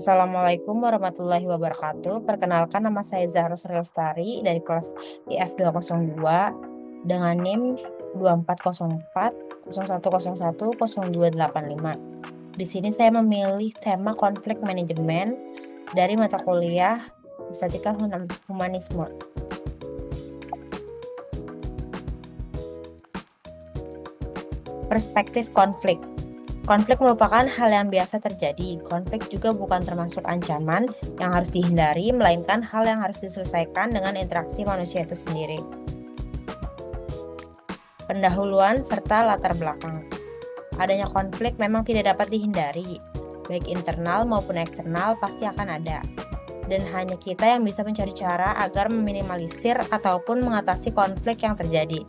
Assalamualaikum warahmatullahi wabarakatuh. Perkenalkan, nama saya Zahra Lestari dari kelas IF202 dengan NIM 2404 0101 0285. Di sini saya memilih tema konflik manajemen dari mata kuliah Estetika Humanisme. Perspektif konflik. Konflik merupakan hal yang biasa terjadi. Konflik juga bukan termasuk ancaman yang harus dihindari, melainkan hal yang harus diselesaikan dengan interaksi manusia itu sendiri. Pendahuluan serta latar belakang. Adanya konflik memang tidak dapat dihindari, baik internal maupun eksternal pasti akan ada. Dan hanya kita yang bisa mencari cara agar meminimalisir ataupun mengatasi konflik yang terjadi.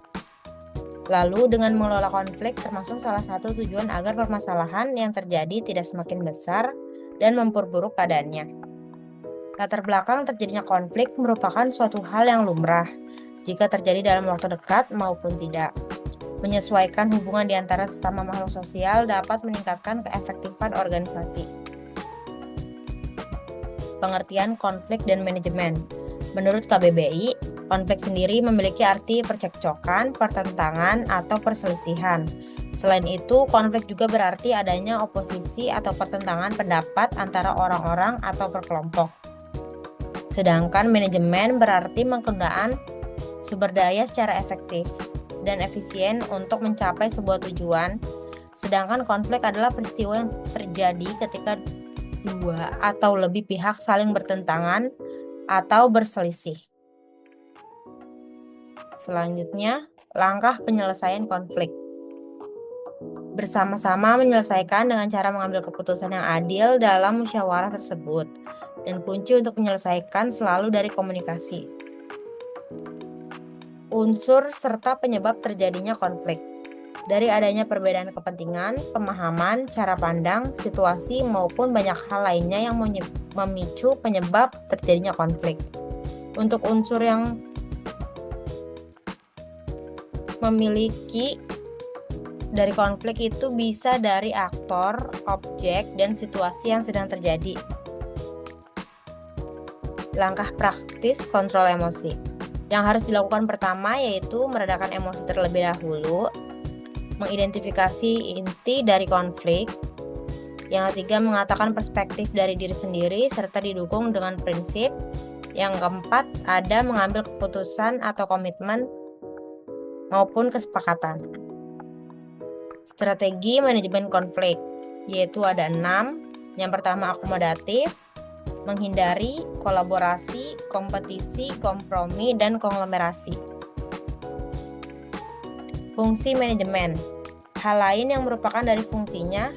Lalu dengan mengelola konflik termasuk salah satu tujuan agar permasalahan yang terjadi tidak semakin besar dan memperburuk keadaannya. Latar belakang terjadinya konflik merupakan suatu hal yang lumrah jika terjadi dalam waktu dekat maupun tidak. Menyesuaikan hubungan di antara sesama makhluk sosial dapat meningkatkan keefektifan organisasi. Pengertian konflik dan manajemen. Menurut KBBI, konflik sendiri memiliki arti percekcokan, pertentangan, atau perselisihan. Selain itu, konflik juga berarti adanya oposisi atau pertentangan pendapat antara orang-orang atau berkelompok. Sedangkan manajemen berarti penggunaan sumber daya secara efektif dan efisien untuk mencapai sebuah tujuan. Sedangkan konflik adalah peristiwa yang terjadi ketika dua atau lebih pihak saling bertentangan atau berselisih. Selanjutnya, langkah penyelesaian konflik. Bersama-sama menyelesaikan dengan cara mengambil keputusan yang adil dalam musyawarah tersebut. Dan kunci untuk menyelesaikan selalu dari komunikasi. Unsur serta penyebab terjadinya konflik. Dari adanya perbedaan kepentingan, pemahaman, cara pandang, situasi, maupun banyak hal lainnya yang memicu penyebab terjadinya konflik. Untuk unsur yang memiliki dari konflik itu bisa dari aktor, objek, dan situasi yang sedang terjadi. Langkah praktis kontrol emosi. Yang harus dilakukan pertama yaitu meredakan emosi terlebih dahulu, mengidentifikasi inti dari konflik. Yang ketiga, mengatakan perspektif dari diri sendiri serta didukung dengan prinsip. Yang keempat, ada mengambil keputusan atau komitmen maupun kesepakatan. Strategi manajemen konflik yaitu ada 6. Yang pertama, akomodatif, menghindari, kolaborasi, kompetisi, kompromi, dan konglomerasi. Fungsi manajemen. Hal lain yang merupakan dari fungsinya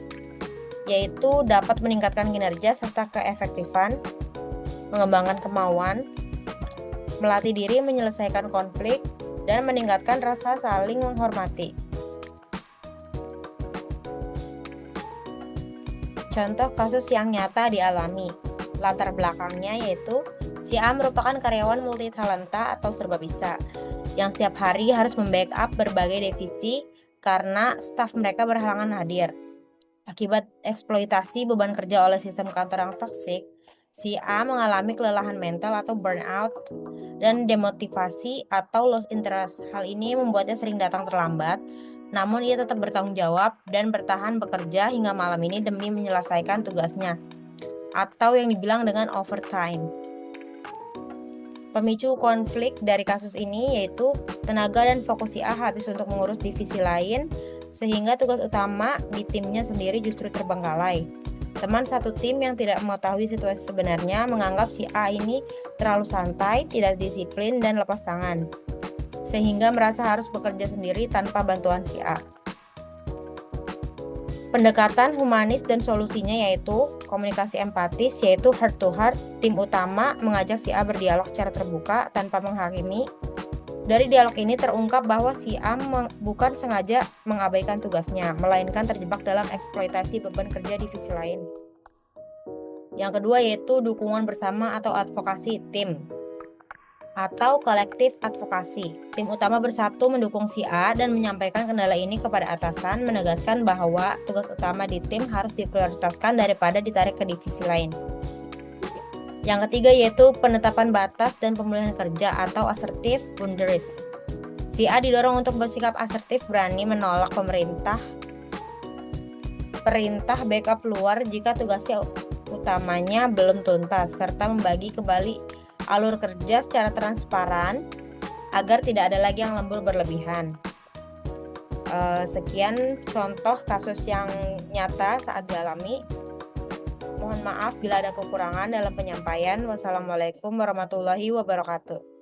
yaitu dapat meningkatkan kinerja serta keefektifan, mengembangkan kemauan, melatih diri menyelesaikan konflik, dan meningkatkan rasa saling menghormati. Contoh kasus yang nyata dialami. Latar belakangnya yaitu si A merupakan karyawan multitalenta atau serba bisa yang setiap hari harus membackup berbagai divisi karena staf mereka berhalangan hadir. Akibat eksploitasi beban kerja oleh sistem kantor yang toksik, si A mengalami kelelahan mental atau burnout dan demotivasi atau lost interest. Hal ini membuatnya sering datang terlambat, namun ia tetap bertanggung jawab dan bertahan bekerja hingga malam ini demi menyelesaikan tugasnya, atau yang dibilang dengan overtime. Pemicu konflik dari kasus ini yaitu tenaga dan fokus si A habis untuk mengurus divisi lain, sehingga tugas utama di timnya sendiri justru terbengkalai. Teman satu tim yang tidak mengetahui situasi sebenarnya menganggap si A ini terlalu santai, tidak disiplin, dan lepas tangan, sehingga merasa harus bekerja sendiri tanpa bantuan si A. Pendekatan humanis dan solusinya yaitu komunikasi empatis, yaitu heart to heart. Tim utama mengajak si A berdialog secara terbuka tanpa menghakimi. Dari dialog ini terungkap bahwa si A bukan sengaja mengabaikan tugasnya, melainkan terjebak dalam eksploitasi beban kerja divisi lain. Yang kedua yaitu dukungan bersama atau advokasi tim. atau kolektif advokasi. Tim utama bersatu mendukung si A dan menyampaikan kendala ini kepada atasan, menegaskan bahwa tugas utama di tim harus diprioritaskan daripada ditarik ke divisi lain. Yang ketiga yaitu penetapan batas dan pemulihan kerja atau assertive boundaries. Si A didorong untuk bersikap asertif, berani menolak perintah backup luar jika tugasnya utamanya belum tuntas, serta membagi kembali alur kerja secara transparan agar tidak ada lagi yang lembur berlebihan. Sekian contoh kasus yang nyata saat dialami. Mohon maaf bila ada kekurangan dalam penyampaian. Wassalamualaikum warahmatullahi wabarakatuh.